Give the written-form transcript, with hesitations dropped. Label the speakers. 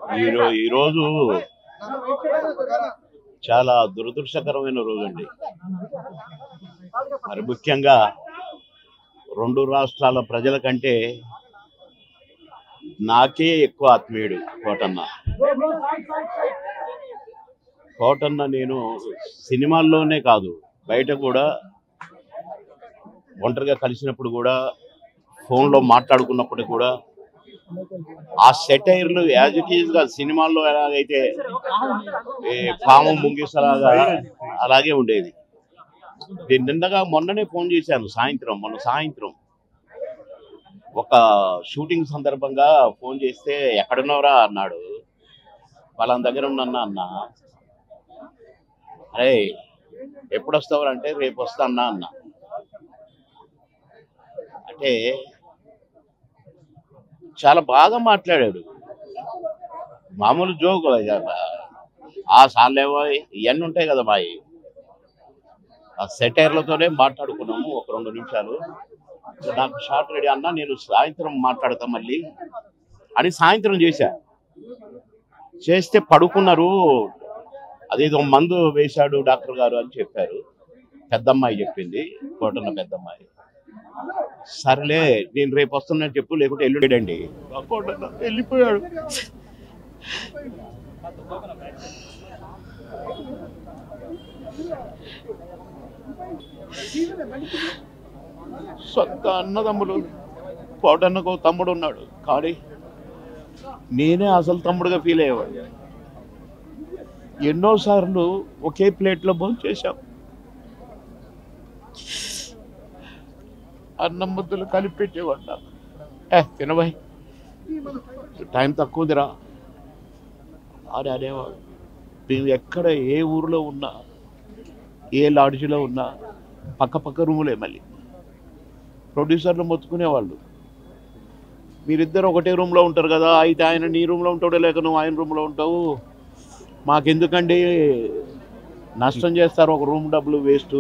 Speaker 1: ఈరోజు చాలా దురదృష్టకరమైన రోజండి. మరి ముఖ్యంగా రెండు రాష్ట్రాల ప్రజల కంటే నాకే ఎక్కువ ఆత్మీయుడు కోటన్న. నేను సినిమాల్లోనే కాదు, బయట కూడా ఒంటరిగా కలిసినప్పుడు కూడా, ఫోన్లో మాట్లాడుకున్నప్పుడు కూడా ఆ సెటైర్లు యాజ్ ఇట్ ఈజ్ గా సినిమాల్లో ఎలాగైతే పాము ముంగిసలాగా అలాగే ఉండేది. నిన్నగా మొన్ననే ఫోన్ చేశాను, మొన్న సాయంత్రం ఒక షూటింగ్ సందర్భంగా ఫోన్ చేస్తే ఎక్కడున్నావురా అన్నాడు. వాళ్ళ దగ్గర ఉన్నా అన్న. అరే ఎప్పుడు వస్తావు అంటే రేపు వస్తా అన్నా అన్న. అంటే చాలా బాగా మాట్లాడాడు. మామూలు జోక్ ఆ సార్లేవో ఇవన్నీ ఉంటాయి కదా బాయ్, ఆ సెటైర్లతోనే మాట్లాడుకున్నాము ఒక 2 నిమిషాలు. నాకు షార్ట్ రెడీ అన్నా, నేను సాయంత్రం మాట్లాడతా మళ్ళీ అని సాయంత్రం చేస్తే పడుకున్నారు. అదేదో మందు వేశాడు డాక్టర్ గారు అని చెప్పారు. పెద్దమ్మాయి చెప్పింది, కోటన్న పెద్దమ్మాయి. సరేలే నేను రేపు వస్తున్నాను చెప్పు, లేకుంటే ఎల్లుండండి. కోటన్న వెళ్ళిపోయాడు. సొంత అన్నదమ్ములు. కోటన్నకు తమ్ముడు ఉన్నాడు, కానీ నేనే అసలు తమ్ముడుగా ఫీల్ అయ్యేవాడు. ఎన్నోసార్లు ఒకే ప్లేట్లో భోంచేశాం. అన్నం ముద్దలు కలిపి పెట్టేవాడు నాకు. తినబాయ్, టైం తక్కువదిరా అని అనేవాడు. మేము ఎక్కడ ఏ ఊరిలో ఉన్నా, ఏ లాడ్జిలో ఉన్నా పక్క రూములే. మళ్ళీ ప్రొడ్యూసర్లు మొత్తుకునేవాళ్ళు, మీరిద్దరు ఒకటే రూమ్లో ఉంటారు కదా, అయితే ఆయన నీ రూమ్లో ఉంటాడో లేక నువ్వు ఆయన రూమ్లో ఉంటావు, మాకెందుకండి నష్టం చేస్తారు, ఒక రూమ్ డబ్బులు వేస్ట్.